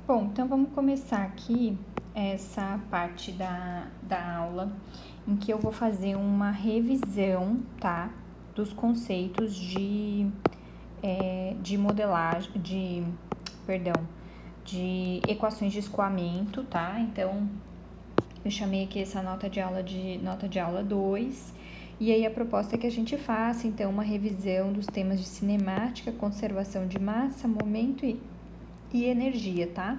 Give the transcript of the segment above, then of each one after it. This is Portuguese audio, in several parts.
Bom, então vamos começar aqui essa parte da aula em que eu vou fazer uma revisão, tá? Dos conceitos de modelagem, de equações de escoamento, tá? Então, eu chamei aqui essa nota de aula 2, e aí a proposta é que a gente faça, então, uma revisão dos temas de cinemática, conservação de massa, momento e energia, tá?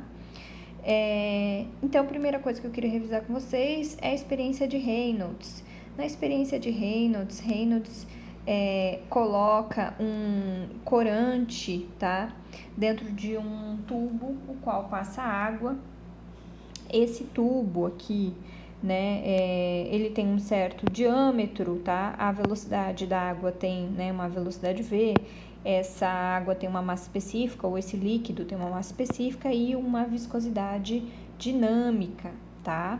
Então, a primeira coisa que eu queria revisar com vocês é a experiência de Reynolds. Na experiência de Reynolds, coloca um corante, tá? Dentro de um tubo, o qual passa água. Esse tubo aqui, né, ele tem um certo diâmetro, tá? A velocidade da água tem, né, uma velocidade V. Essa água tem uma massa específica, ou esse líquido tem uma massa específica e uma viscosidade dinâmica, tá?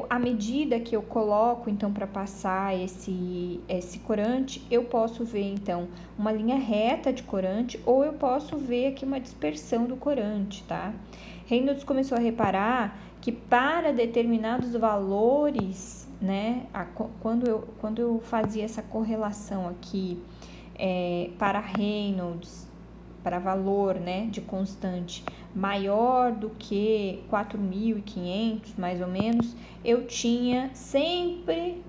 À medida que eu coloco, então, para passar esse corante, eu posso ver, então, uma linha reta de corante, ou eu posso ver aqui uma dispersão do corante, tá? Reynolds começou a reparar que para determinados valores, né, quando eu fazia essa correlação aqui, para Reynolds, para valor, né, de constante maior do que 4.500, mais ou menos, eu tinha sempre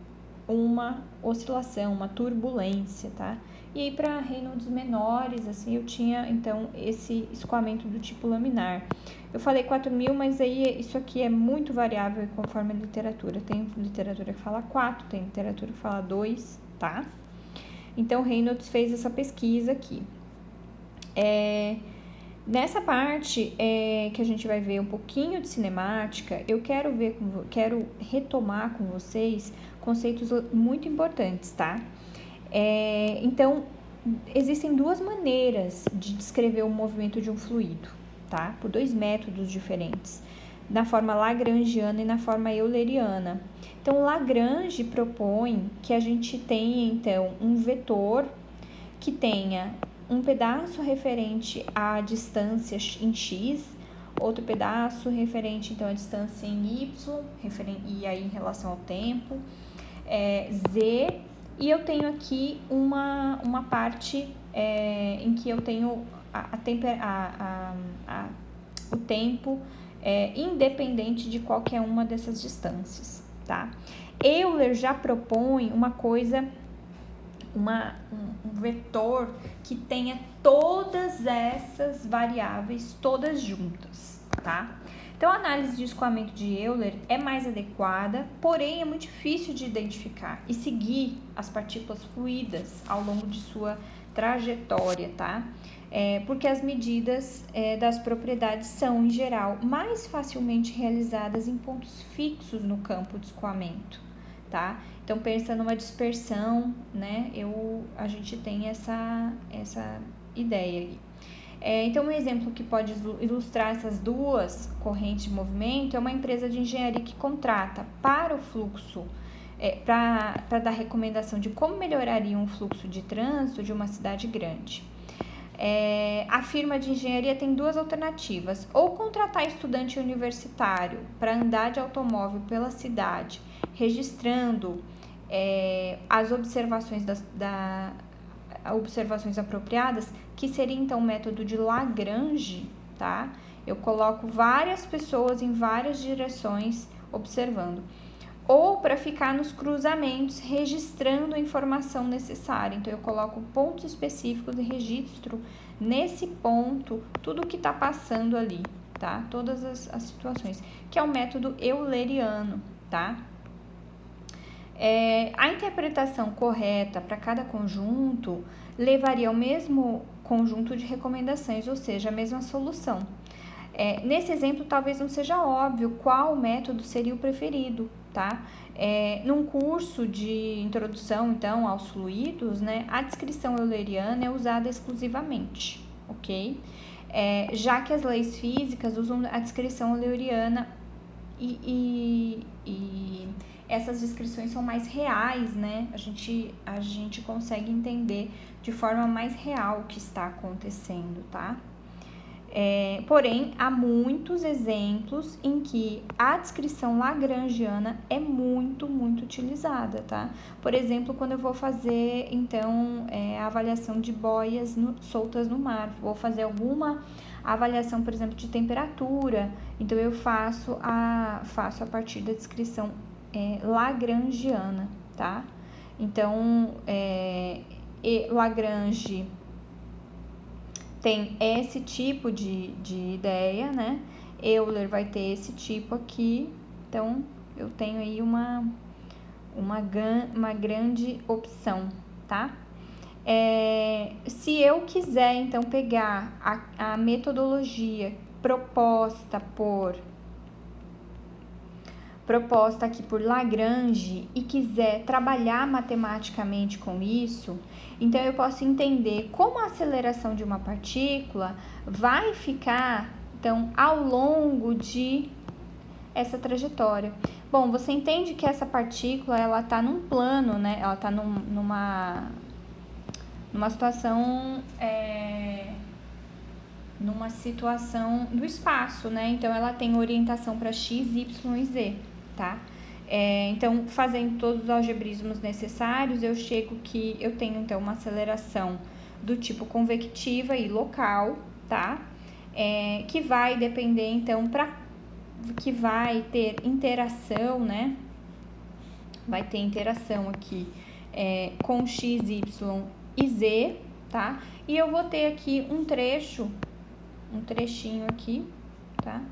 uma oscilação, uma turbulência, tá? E aí, para Reynolds menores, assim, eu tinha, então, esse escoamento do tipo laminar. Eu falei 4.000, mas aí isso aqui é muito variável conforme a literatura. Tem literatura que fala 4, tem literatura que fala 2, tá? Então, Reynolds fez essa pesquisa aqui. Nessa parte que a gente vai ver um pouquinho de cinemática, eu quero retomar com vocês conceitos muito importantes, tá? Então, existem duas maneiras de descrever o movimento de um fluido, tá? Por dois métodos diferentes, na forma lagrangiana e na forma euleriana. Então, Lagrange propõe que a gente tenha, então, um vetor que tenha um pedaço referente à distância em x, outro pedaço referente, então, à distância em y, e aí em relação ao tempo, z, e eu tenho aqui uma parte em que eu tenho o tempo independente de qualquer uma dessas distâncias, tá? Euler já propõe uma coisa, um vetor que tenha todas essas variáveis todas juntas, tá? Então, a análise de escoamento de Euler é mais adequada, porém é muito difícil de identificar e seguir as partículas fluídas ao longo de sua trajetória, tá? Porque as medidas das propriedades são, em geral, mais facilmente realizadas em pontos fixos no campo de escoamento, tá? Então, pensa numa dispersão, né? A gente tem essa ideia aí. Então, um exemplo que pode ilustrar essas duas correntes de movimento é uma empresa de engenharia que contrata para o fluxo, para dar recomendação de como melhoraria um fluxo de trânsito de uma cidade grande. A firma de engenharia tem duas alternativas: ou contratar estudante universitário para andar de automóvel pela cidade, registrando as observações observações apropriadas, que seria então o método de Lagrange, tá? Eu coloco várias pessoas em várias direções observando. Ou para ficar nos cruzamentos, registrando a informação necessária. Então, eu coloco pontos específicos e registro nesse ponto tudo o que está passando ali, tá? Todas as situações, que é o método euleriano, tá? A interpretação correta para cada conjunto levaria ao mesmo conjunto de recomendações, ou seja, a mesma solução. Nesse exemplo, talvez não seja óbvio qual método seria o preferido, tá? Num curso de introdução, então, aos fluidos, né, a descrição euleriana é usada exclusivamente, ok? Já que as leis físicas usam a descrição euleriana e essas descrições são mais reais, né? A gente consegue entender de forma mais real o que está acontecendo, tá? Porém, há muitos exemplos em que a descrição lagrangiana é muito, muito utilizada, tá? Por exemplo, quando eu vou fazer, então, a avaliação de boias soltas no mar, vou fazer alguma avaliação, por exemplo, de temperatura, então eu faço a partir da descrição lagrangiana, tá? Então, Lagrange tem esse tipo de ideia, né? Euler vai ter esse tipo aqui, então eu tenho aí uma grande opção, tá? Se eu quiser, então, pegar a metodologia proposta aqui por Lagrange e quiser trabalhar matematicamente com isso, então eu posso entender como a aceleração de uma partícula vai ficar, então, ao longo de essa trajetória. Bom, você entende que essa partícula, ela está num plano, né? Ela está numa situação do espaço, né? Então, ela tem orientação para x, y e z, tá? Então, fazendo todos os algebrismos necessários, eu chego que eu tenho, então, uma aceleração do tipo convectiva e local, tá? Que vai depender, então, que vai ter interação, né? Vai ter interação aqui com x, y e z, tá? E eu vou ter aqui um trechinho aqui, tá?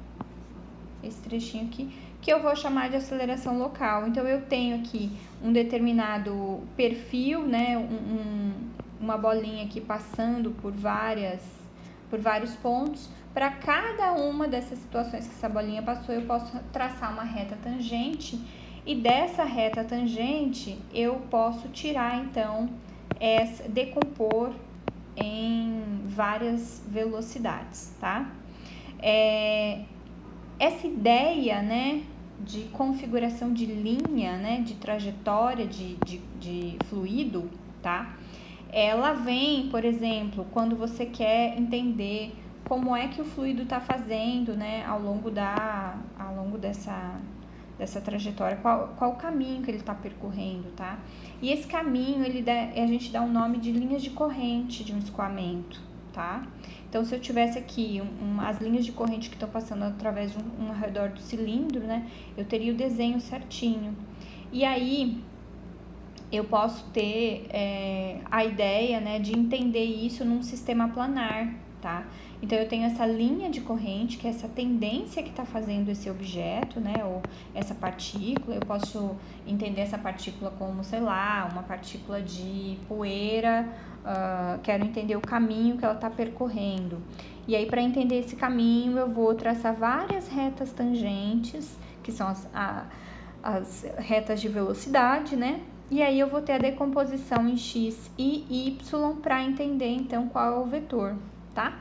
Esse trechinho aqui, que eu vou chamar de aceleração local. Então, eu tenho aqui um determinado perfil, né? Uma bolinha aqui passando por vários pontos. Para cada uma dessas situações que essa bolinha passou, eu posso traçar uma reta tangente. E dessa reta tangente, eu posso tirar, então, decompor em várias velocidades, tá? Essa ideia, né, de configuração de linha, né, de trajetória de fluido, tá? Ela vem, por exemplo, quando você quer entender como é que o fluido está fazendo, né, ao longo dessa trajetória, qual o caminho que ele está percorrendo, tá? E esse caminho, a gente dá um nome de linhas de corrente de um escoamento, tá? Então, se eu tivesse aqui as linhas de corrente que estão passando através de ao redor do cilindro, né, eu teria o desenho certinho. E aí, eu posso ter a ideia, né, de entender isso num sistema planar, tá? Então, eu tenho essa linha de corrente, que é essa tendência que está fazendo esse objeto, né, ou essa partícula. Eu posso entender essa partícula como, sei lá, uma partícula de poeira. Quero entender o caminho que ela está percorrendo. E aí, para entender esse caminho, eu vou traçar várias retas tangentes, que são as retas de velocidade, né? E aí, eu vou ter a decomposição em x e y para entender, então, qual é o vetor, tá?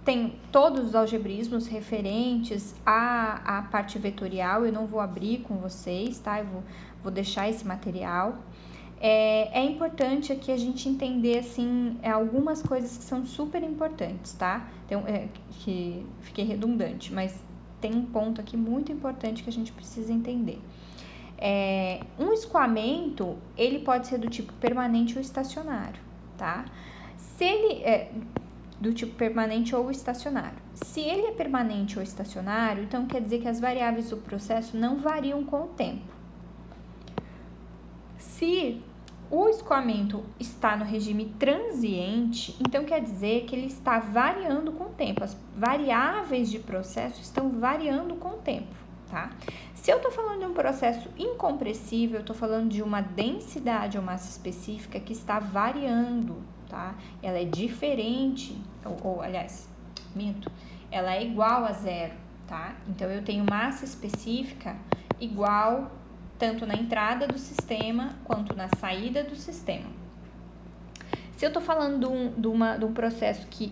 Tem todos os algebrismos referentes à parte vetorial, eu não vou abrir com vocês, tá? Eu vou deixar esse material. É importante aqui a gente entender, assim, algumas coisas que são super importantes, tá? Então, que fiquei redundante, mas tem um ponto aqui muito importante que a gente precisa entender. Um escoamento, ele pode ser do tipo permanente ou estacionário, tá? Se ele do tipo permanente ou estacionário. Se ele é permanente ou estacionário, então quer dizer que as variáveis do processo não variam com o tempo. Se o escoamento está no regime transiente, então quer dizer que ele está variando com o tempo. As variáveis de processo estão variando com o tempo, tá? Se eu estou falando de um processo incompressível, eu estou falando de uma densidade ou massa específica que está variando, tá? Ela é diferente, aliás, minto, ela é igual a zero, tá? Então, eu tenho massa específica igual tanto na entrada do sistema quanto na saída do sistema. Se eu estou falando de um processo que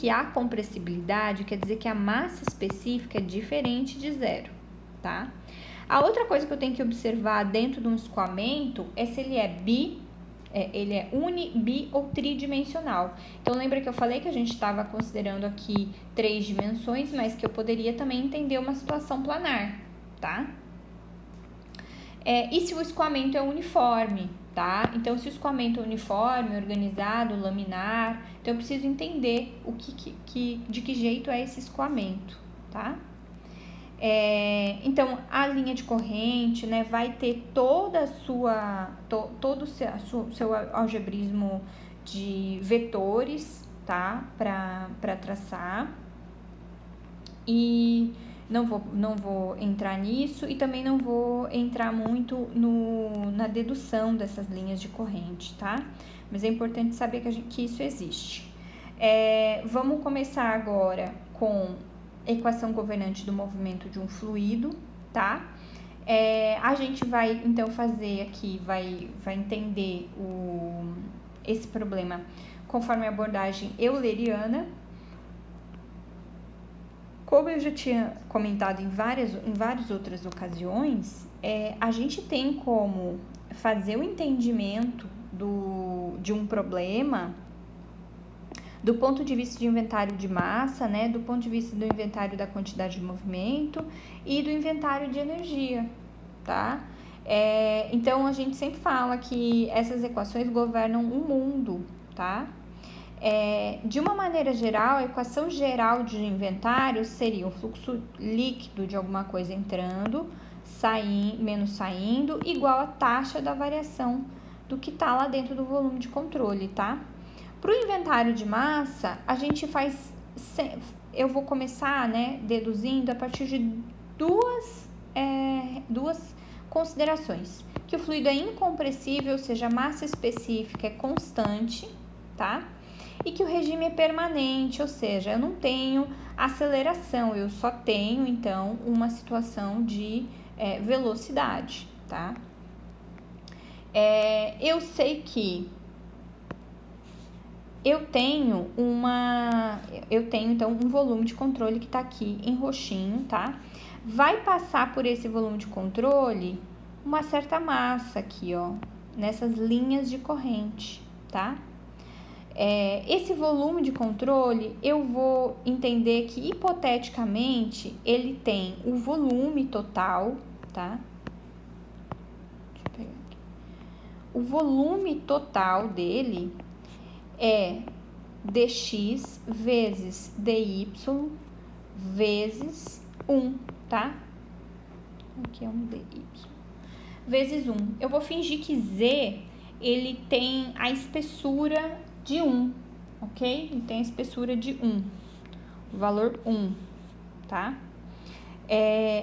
há compressibilidade, quer dizer que a massa específica é diferente de zero, tá? A outra coisa que eu tenho que observar dentro de um escoamento é se ele é ele é uni, bi ou tridimensional. Então, lembra que eu falei que a gente estava considerando aqui 3 dimensões, mas que eu poderia também entender uma situação planar, tá? E se o escoamento é uniforme, tá? Então, se o escoamento é uniforme, organizado, laminar, então eu preciso entender de que jeito é esse escoamento, tá? Então, a linha de corrente, né, vai ter toda a todo o seu algebrismo de vetores, tá? Para traçar. E não vou entrar nisso e também não vou entrar muito na dedução dessas linhas de corrente, tá? Mas é importante saber que isso existe. Vamos começar agora com equação governante do movimento de um fluido, tá? A gente vai, então, fazer aqui, vai entender esse problema conforme a abordagem euleriana. Como eu já tinha comentado em várias outras ocasiões, a gente tem como fazer o entendimento de um problema do ponto de vista de inventário de massa, né, do ponto de vista do inventário da quantidade de movimento e do inventário de energia, tá? Então, a gente sempre fala que essas equações governam o mundo, tá? De uma maneira geral, a equação geral de inventário seria o fluxo líquido de alguma coisa entrando, menos saindo, igual a taxa da variação do que está lá dentro do volume de controle, tá? Para o inventário de massa, a gente eu vou começar, né, deduzindo a partir de duas considerações. Que o fluido é incompressível, ou seja, a massa específica é constante, tá? E que o regime é permanente, ou seja, eu não tenho aceleração, eu só tenho, então, uma situação de velocidade, tá? Eu sei que eu tenho, então, um volume de controle que tá aqui em roxinho, tá? Vai passar por esse volume de controle uma certa massa aqui, ó, nessas linhas de corrente, tá? Esse volume de controle, eu vou entender que, hipoteticamente, ele tem o volume total, tá? Deixa eu pegar aqui. O volume total dele é dx vezes dy vezes 1, tá? Aqui é um dy vezes 1. Eu vou fingir que z, ele tem a espessura de 1, ok? Ele tem a espessura de 1, o valor 1, tá?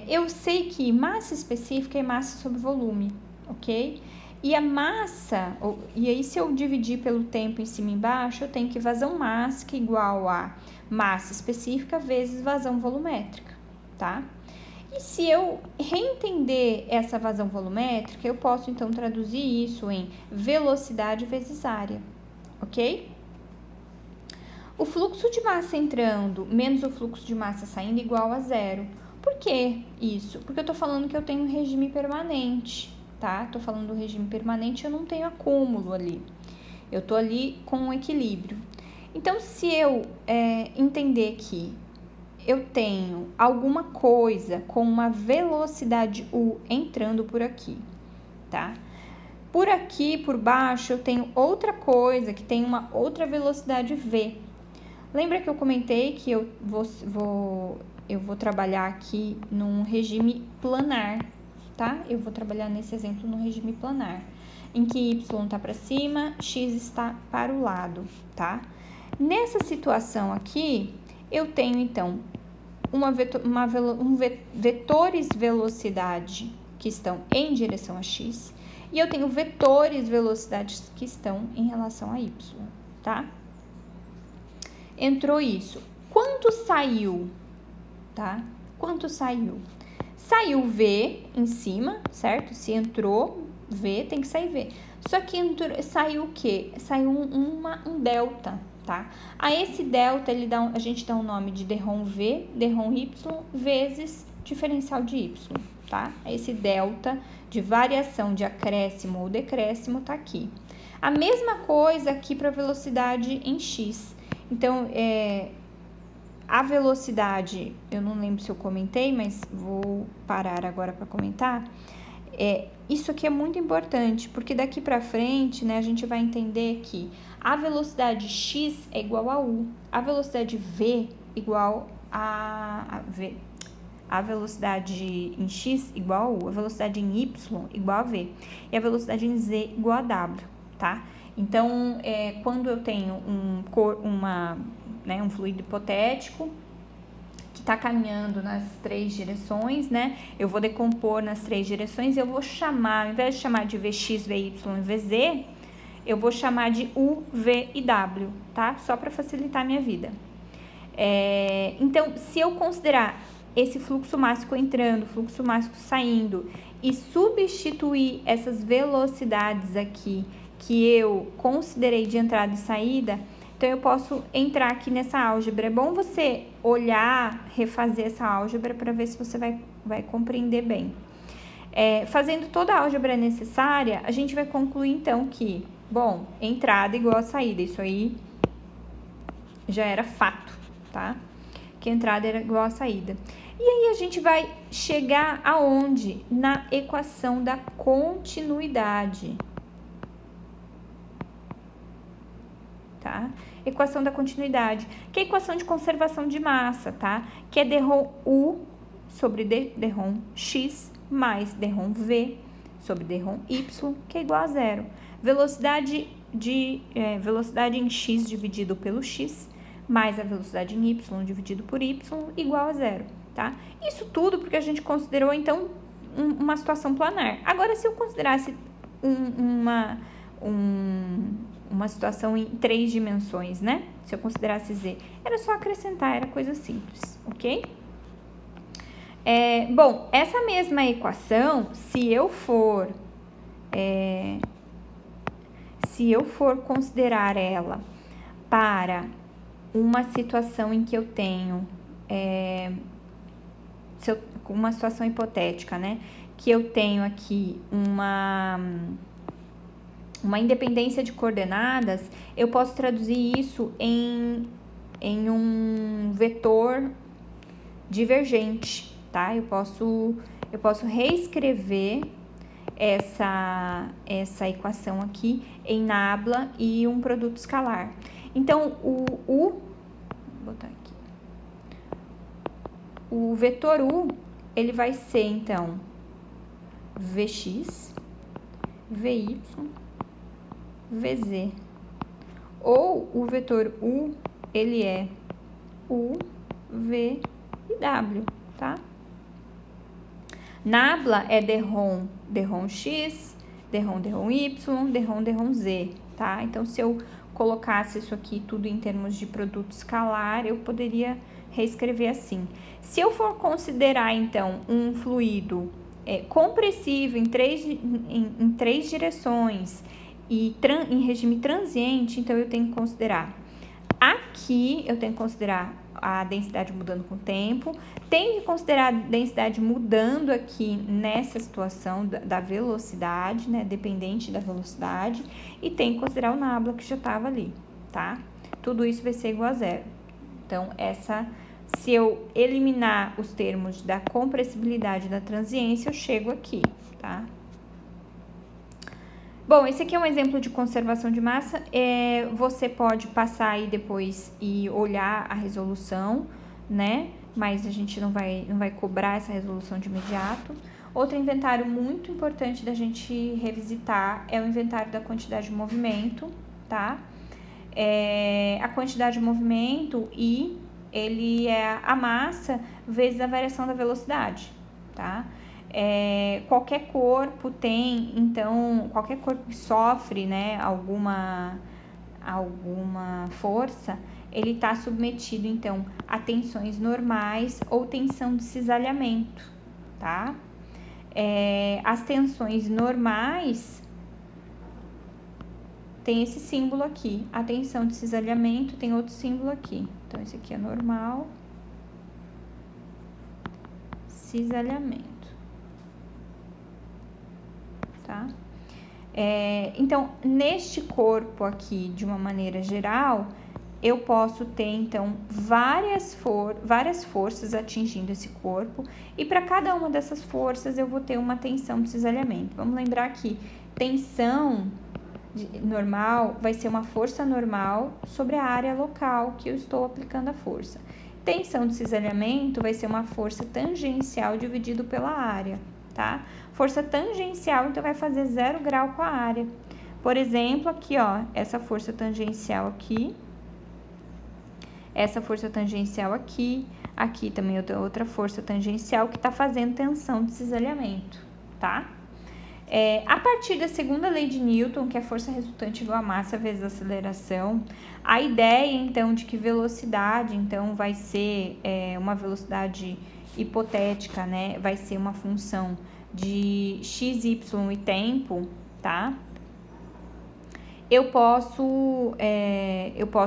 Eu sei que massa específica é massa sobre volume, ok? E a massa, e aí se eu dividir pelo tempo em cima e embaixo, eu tenho que vazão mássica igual a massa específica vezes vazão volumétrica, tá? E se eu reentender essa vazão volumétrica, eu posso então traduzir isso em velocidade vezes área, ok? O fluxo de massa entrando menos o fluxo de massa saindo igual a 0. Por que isso? Porque eu tô falando que eu tenho um regime permanente, tá? Tô falando do regime permanente, eu não tenho acúmulo ali. Eu tô ali com um equilíbrio. Então, se eu entender que eu tenho alguma coisa com uma velocidade U entrando por aqui, tá? Por aqui, por baixo, eu tenho outra coisa que tem uma outra velocidade V. Lembra que eu comentei que eu vou trabalhar aqui num regime planar, tá? Eu vou trabalhar nesse exemplo no regime planar, em que Y está para cima, X está para o lado, tá? Nessa situação aqui, eu tenho, então, vetores velocidade que estão em direção a X e eu tenho vetores velocidades que estão em relação a Y, tá? Entrou isso. Quanto saiu, tá? Quanto saiu? Saiu V em cima, certo? Se entrou V, tem que sair V. Só que saiu o quê? Saiu um delta, tá? A esse delta, a gente dá o nome de derrom V, derrom Y, vezes diferencial de Y, tá? Esse delta de variação de acréscimo ou decréscimo tá aqui. A mesma coisa aqui para velocidade em x. Então, a velocidade, eu não lembro se eu comentei, mas vou parar agora para comentar. Isso aqui é muito importante, porque daqui para frente, né, a gente vai entender que a velocidade x é igual a u, a velocidade v igual a v, a velocidade em x igual a u, a velocidade em y igual a v, e a velocidade em z igual a w, tá? Então, quando eu tenho um fluido hipotético que está caminhando nas 3 direções, né? Eu vou decompor nas 3 direções, eu vou chamar, ao invés de chamar de Vx, Vy e Vz, eu vou chamar de U, V e W, tá? Só para facilitar a minha vida. Então, se eu considerar esse fluxo máximo entrando, fluxo máximo saindo, e substituir essas velocidades aqui que eu considerei de entrada e saída, então eu posso entrar aqui nessa álgebra. É bom você olhar, refazer essa álgebra para ver se você vai compreender bem. Fazendo toda a álgebra necessária, a gente vai concluir então que, bom, entrada igual a saída, isso aí já era fato, tá? Que a entrada era igual a saída. E aí a gente vai chegar aonde? Na equação da continuidade. Tá? Equação da continuidade, que é a equação de conservação de massa, tá? Que é dρ U sobre dρ x mais dρ V sobre dρ Y, que é igual a zero. Velocidade em x dividido pelo x mais a velocidade em y dividido por y igual a zero, tá? Isso tudo porque a gente considerou, então, uma situação planar. Agora, se eu considerasse uma situação em 3 dimensões, né? Se eu considerasse z, era só acrescentar, era coisa simples, ok? Bom, essa mesma equação, se eu for considerar ela para uma situação em que eu tenho, uma situação hipotética, né? Que eu tenho aqui uma independência de coordenadas, eu posso traduzir isso em um vetor divergente, tá? Eu posso reescrever essa equação aqui em nabla e um produto escalar. Então, vou botar aqui. O vetor U, ele vai ser, então, Vx, Vy, Vz. Ou o vetor U, ele é U, V e W, tá? Nabla é dρ x, dρ y, dρ z, tá? Então, se eu colocasse isso aqui tudo em termos de produto escalar, eu poderia reescrever assim. Se eu for considerar, então, um fluido compressivo em três direções e em regime transiente, então eu tenho que considerar aqui, eu tenho que considerar a densidade mudando com o tempo, tenho que considerar a densidade mudando aqui nessa situação da velocidade, né, dependente da velocidade, e tenho que considerar o nabla que já estava ali, tá? Tudo isso vai ser igual a zero. Então, se eu eliminar os termos da compressibilidade e da transiência, eu chego aqui, tá? Bom, esse aqui é um exemplo de conservação de massa. Você pode passar aí depois e olhar a resolução, né? Mas a gente não vai cobrar essa resolução de imediato. Outro inventário muito importante da gente revisitar é o inventário da quantidade de movimento, tá? A quantidade de movimento ele é a massa vezes a variação da velocidade, tá? Qualquer corpo tem, então, qualquer corpo que sofre, né, alguma força, ele está submetido, então, a tensões normais ou tensão de cisalhamento, tá? As tensões normais tem esse símbolo aqui, a tensão de cisalhamento tem outro símbolo aqui. Então, esse aqui é normal, cisalhamento. Tá? Então, neste corpo aqui, de uma maneira geral, eu posso ter, então, várias forças atingindo esse corpo, e para cada uma dessas forças eu vou ter uma tensão de cisalhamento. Vamos lembrar que tensão normal vai ser uma força normal sobre a área local que eu estou aplicando a força. Tensão de cisalhamento vai ser uma força tangencial dividido pela área, tá? Força tangencial, então, vai fazer 0 grau com a área. Por exemplo, aqui, ó, essa força tangencial aqui, essa força tangencial aqui, aqui também outra força tangencial que tá fazendo tensão de cisalhamento, tá? A partir da segunda lei de Newton, que é a força resultante igual a massa vezes a aceleração, a ideia, então, de que velocidade, então, vai ser uma velocidade hipotética, né? Vai ser uma função de x, y e tempo, tá? Eu posso,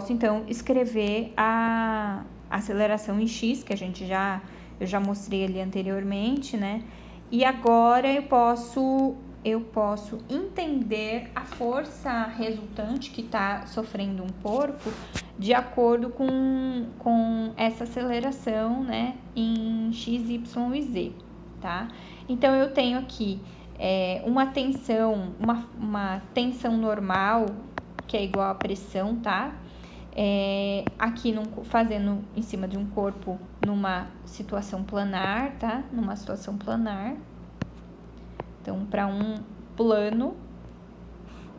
então, escrever a aceleração em x, que eu já mostrei ali anteriormente, né? E agora eu posso entender a força resultante que está sofrendo um corpo de acordo com essa aceleração, né, em x, y e z, tá? Então, eu tenho aqui uma tensão normal, que é igual à pressão, tá? Aqui fazendo em cima de um corpo numa situação planar, tá? Numa situação planar. Então, para um plano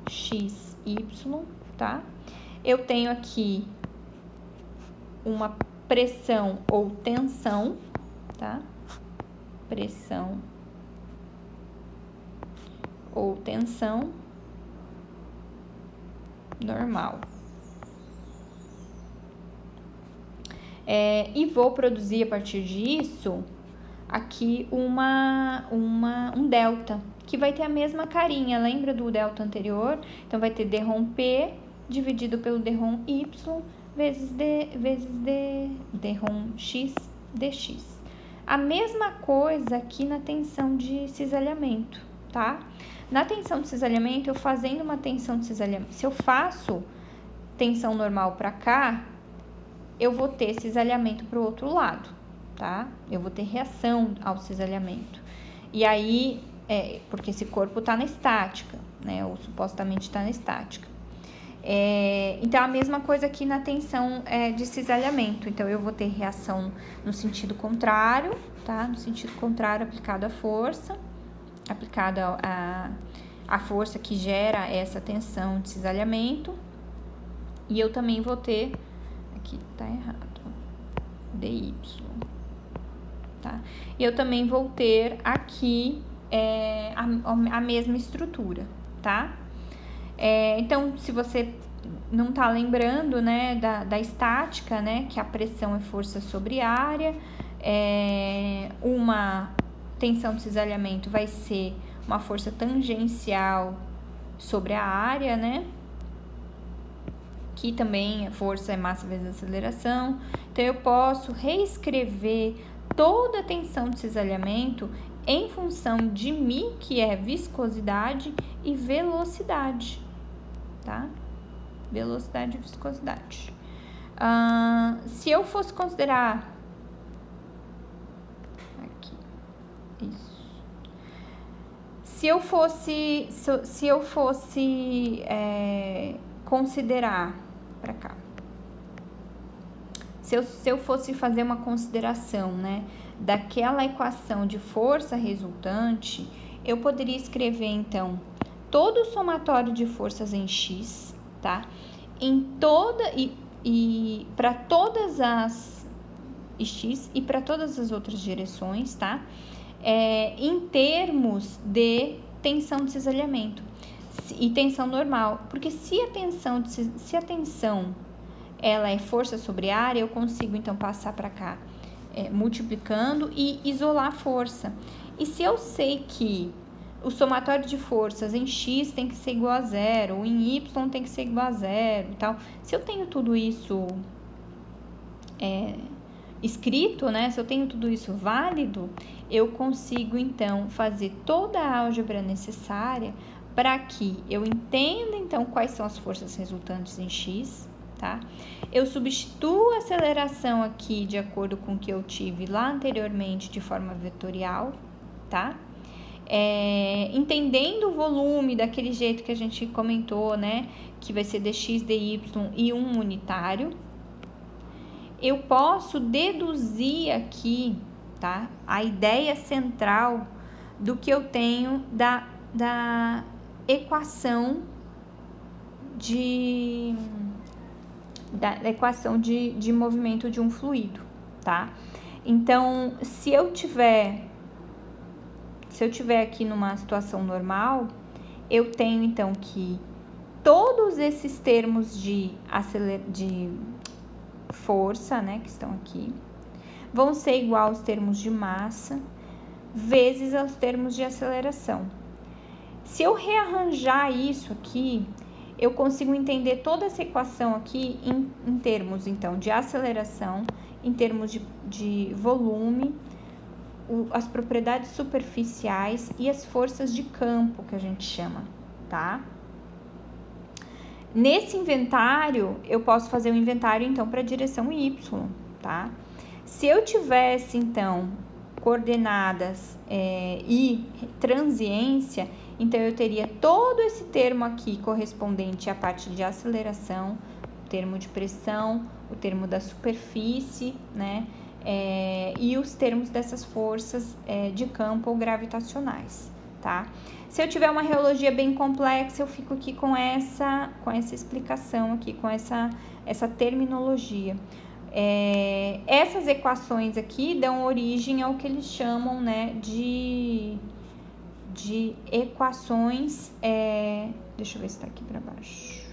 x, y, tá? Eu tenho aqui uma pressão ou tensão, tá? Pressão ou tensão normal. E vou produzir a partir disso aqui um delta, que vai ter a mesma carinha, lembra do delta anterior? Então, vai ter dρ P dividido pelo dρ Y vezes dρ X dx. A mesma coisa aqui na tensão de cisalhamento, tá? Na tensão de cisalhamento, eu fazendo uma tensão de cisalhamento, se eu faço tensão normal para cá, eu vou ter cisalhamento para o outro lado, tá? Eu vou ter reação ao cisalhamento. E aí, porque esse corpo está na estática, né? Ou supostamente está na estática. Então, a mesma coisa aqui na tensão de cisalhamento. Então, eu vou ter reação no sentido contrário, tá? No sentido contrário aplicado à força, aplicada a força que gera essa tensão de cisalhamento. E eu também vou ter, aqui tá errado, dy, tá? E eu também vou ter aqui a mesma estrutura, tá? Então, se você não tá lembrando, né, da estática, né, que a pressão é força sobre área, uma tensão de cisalhamento vai ser uma força tangencial sobre a área, né, que também a força é massa vezes aceleração. Então, eu posso reescrever toda a tensão de cisalhamento em função de μ, que é viscosidade, e velocidade, tá? Velocidade e viscosidade. Se eu fosse considerar... Aqui. Isso. Se eu fosse considerar... Para cá. Se eu fosse fazer uma consideração, né, daquela equação de força resultante, eu poderia escrever, então, todo o somatório de forças em x, tá? E para todas as x e para todas as outras direções, tá? Em termos de tensão de cisalhamento e tensão normal, porque se a tensão ela é força sobre área, eu consigo então passar para cá multiplicando e isolar a força. E se eu sei que o somatório de forças em x tem que ser igual a 0, ou em y tem que ser igual a 0 e tal, se eu tenho tudo isso escrito, né, se eu tenho tudo isso válido, eu consigo então fazer toda a álgebra necessária para que eu entenda, então, quais são as forças resultantes em X, tá? Eu substituo a aceleração aqui de acordo com o que eu tive lá anteriormente de forma vetorial, tá? Entendendo o volume daquele jeito que a gente comentou, né? Que vai ser dx, dy e um unitário. Eu posso deduzir aqui, tá? A ideia central do que eu tenho da equação de movimento de um fluido, tá? Então, se eu tiver aqui numa situação normal, eu tenho então que todos esses termos de força, né, que estão aqui, vão ser igual aos termos de massa vezes aos termos de aceleração. Se eu rearranjar isso aqui, eu consigo entender toda essa equação aqui em termos, então, de aceleração, em termos de volume, as propriedades superficiais e as forças de campo, que a gente chama, tá? Nesse inventário, eu posso fazer um inventário, então, para a direção Y, tá? Se eu tivesse, então, coordenadas e transiência, então eu teria todo esse termo aqui correspondente à parte de aceleração, o termo de pressão, o termo da superfície, né? E os termos dessas forças de campo ou gravitacionais, tá? Se eu tiver uma reologia bem complexa, eu fico aqui com essa explicação aqui, com essa terminologia. Essas equações aqui dão origem ao que eles chamam, né, de equações, deixa eu ver se está aqui para baixo,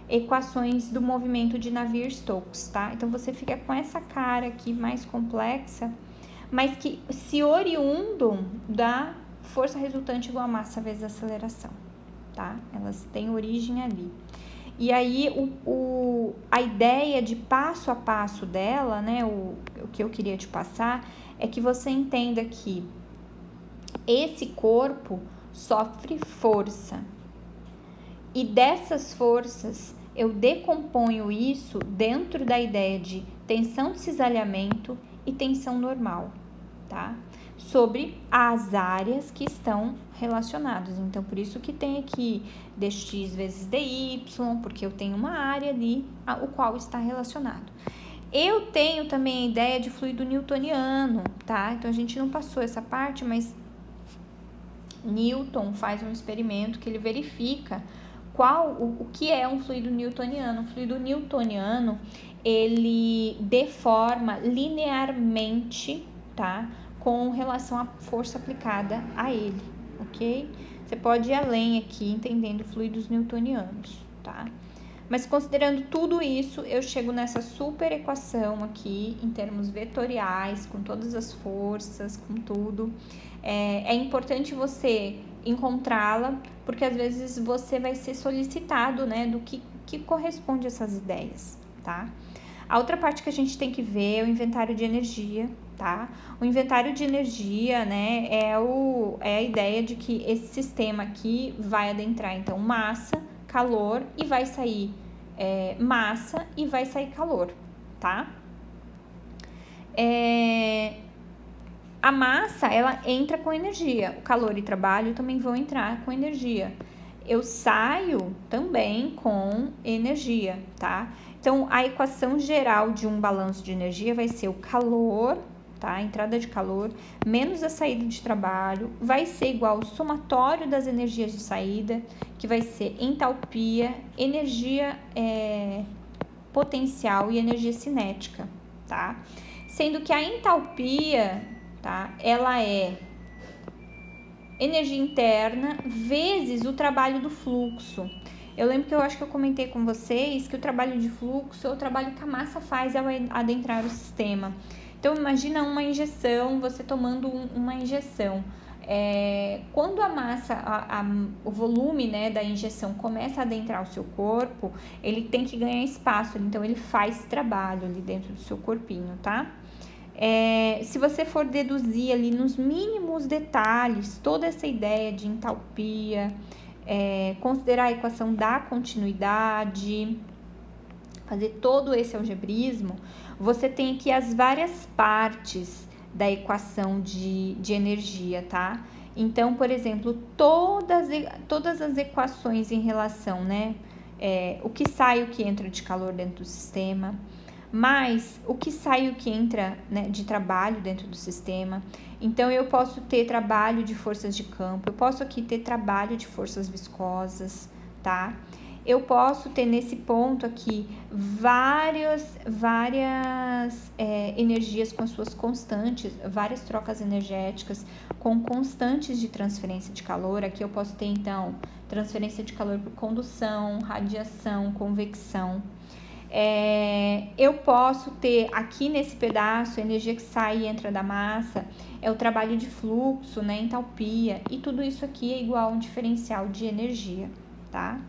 equações do movimento de Navier-Stokes, tá? Então, você fica com essa cara aqui mais complexa, mas que se oriundam da força resultante igual a massa vezes a aceleração, tá? Elas têm origem ali. E aí, a ideia de passo a passo dela, né, o que eu queria te passar, é que você entenda que esse corpo sofre força. E dessas forças, eu decomponho isso dentro da ideia de tensão de cisalhamento e tensão normal, tá? Sobre as áreas que estão relacionadas. Então, por isso que tem aqui dx vezes dy, porque eu tenho uma área ali, o qual está relacionado. Eu tenho também a ideia de fluido newtoniano, tá? Então, a gente não passou essa parte, mas Newton faz um experimento que ele verifica o que é um fluido newtoniano. O fluido newtoniano, ele deforma linearmente, tá? Com relação à força aplicada a ele, ok? Você pode ir além aqui, entendendo fluidos newtonianos, tá? Mas considerando tudo isso, eu chego nessa super equação aqui, em termos vetoriais, com todas as forças, com tudo. É importante você encontrá-la, porque às vezes você vai ser solicitado, né, do que corresponde a essas ideias, tá? A outra parte que a gente tem que ver é o inventário de energia, tá? O inventário de energia, né, é a ideia de que esse sistema aqui vai adentrar, então, massa, calor e vai sair massa e vai sair calor, tá? A massa, ela entra com energia, o calor e trabalho também vão entrar com energia. Eu saio também com energia, tá? Então, a equação geral de um balanço de energia vai ser o calor, tá? A entrada de calor menos a saída de trabalho vai ser igual ao somatório das energias de saída, que vai ser entalpia, energia potencial e energia cinética, tá? Sendo que a entalpia, tá? Ela é energia interna vezes o trabalho do fluxo. Eu lembro que eu acho que eu comentei com vocês que o trabalho de fluxo é o trabalho que a massa faz ao adentrar o sistema. Então, imagina uma injeção, você tomando uma injeção. Quando a massa, o volume, né, da injeção começa a adentrar o seu corpo, ele tem que ganhar espaço, então ele faz trabalho ali dentro do seu corpinho, tá? Se você for deduzir ali nos mínimos detalhes toda essa ideia de entalpia, considerar a equação da continuidade, fazer todo esse algebrismo, você tem aqui as várias partes da equação de energia, tá? Então, por exemplo, todas as equações em relação, né? O que sai e o que entra de calor dentro do sistema, mais o que sai e o que entra, né, de trabalho dentro do sistema. Então, eu posso ter trabalho de forças de campo, eu posso aqui ter trabalho de forças viscosas, tá? Eu posso ter nesse ponto aqui várias energias com suas constantes, várias trocas energéticas com constantes de transferência de calor. Aqui eu posso ter, então, transferência de calor por condução, radiação, convecção. Eu posso ter aqui nesse pedaço a energia que sai e entra da massa, é o trabalho de fluxo, né, entalpia, e tudo isso aqui é igual a um diferencial de energia, tá?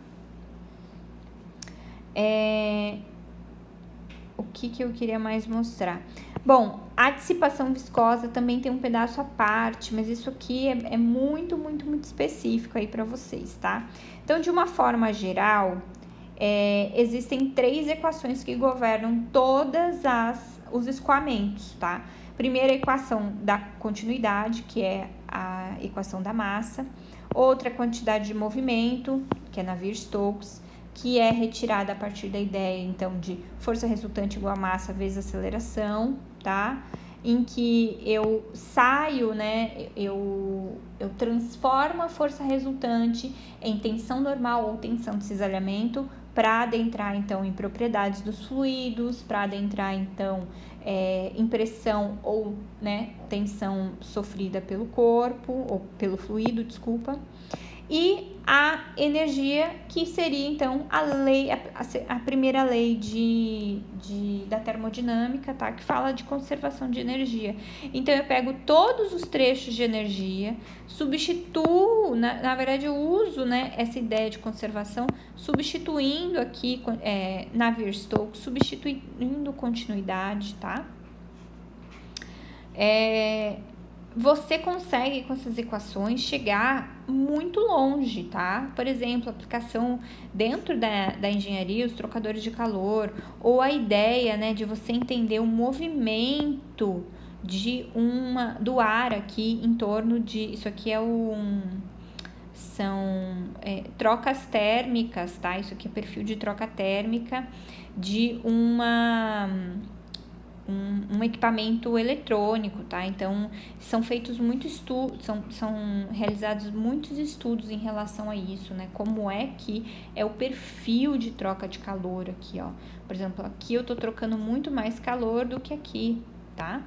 O que eu queria mais mostrar? Bom, a dissipação viscosa também tem um pedaço à parte, mas isso aqui é muito específico aí para vocês, tá? Então, de uma forma geral, existem 3 equações que governam os escoamentos, tá? Primeira equação da continuidade, que é a equação da massa. Outra, quantidade de movimento, que é Navier-Stokes, que é retirada a partir da ideia, então, de força resultante igual a massa vezes aceleração, tá? Em que eu saio, né, eu transformo a força resultante em tensão normal ou tensão de cisalhamento para adentrar, então, em propriedades dos fluidos, para adentrar, então, em pressão ou, né, tensão sofrida pelo corpo, ou pelo fluido, desculpa. E a energia, que seria, então, a primeira lei da termodinâmica, tá? Que fala de conservação de energia. Então, eu pego todos os trechos de energia, substituo, na verdade, eu uso, né, essa ideia de conservação, substituindo aqui Navier-Stokes, substituindo continuidade, tá? Você consegue, com essas equações, chegar muito longe, tá? Por exemplo, aplicação dentro da engenharia, os trocadores de calor, ou a ideia, né, de você entender o movimento do ar aqui em torno de... Isso aqui são trocas térmicas, tá? Isso aqui é perfil de troca térmica de um equipamento eletrônico, tá? Então, são feitos muitos estudos, são realizados muitos estudos em relação a isso, né? Como é que é o perfil de troca de calor aqui, ó. Por exemplo, aqui eu tô trocando muito mais calor do que aqui, tá?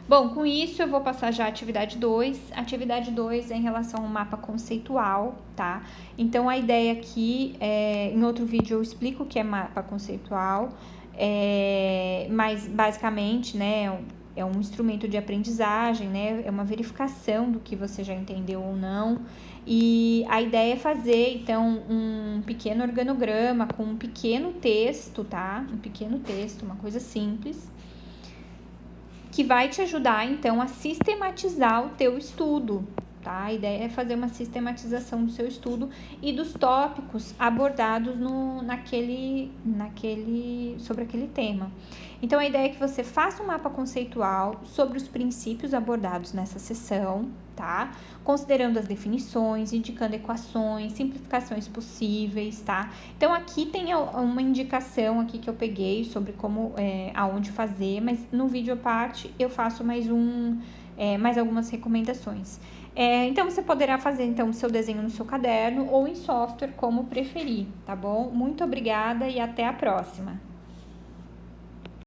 Bom, com isso eu vou passar já a atividade 2. A atividade 2 é em relação ao mapa conceitual, tá? Então, a ideia aqui, em outro vídeo eu explico o que é mapa conceitual, mas basicamente, né, é um instrumento de aprendizagem, né, é uma verificação do que você já entendeu ou não, e a ideia é fazer, então, um pequeno organograma com um pequeno texto, tá, um pequeno texto, uma coisa simples, que vai te ajudar, então, a sistematizar o teu estudo, tá? A ideia é fazer uma sistematização do seu estudo e dos tópicos abordados sobre aquele tema. Então, a ideia é que você faça um mapa conceitual sobre os princípios abordados nessa sessão, tá? Considerando as definições, indicando equações, simplificações possíveis, tá? Então, aqui tem uma indicação aqui que eu peguei sobre como, aonde fazer, mas no vídeo à parte eu faço mais algumas recomendações. Então, você poderá fazer, então, o seu desenho no seu caderno ou em software, como preferir, tá bom? Muito obrigada e até a próxima!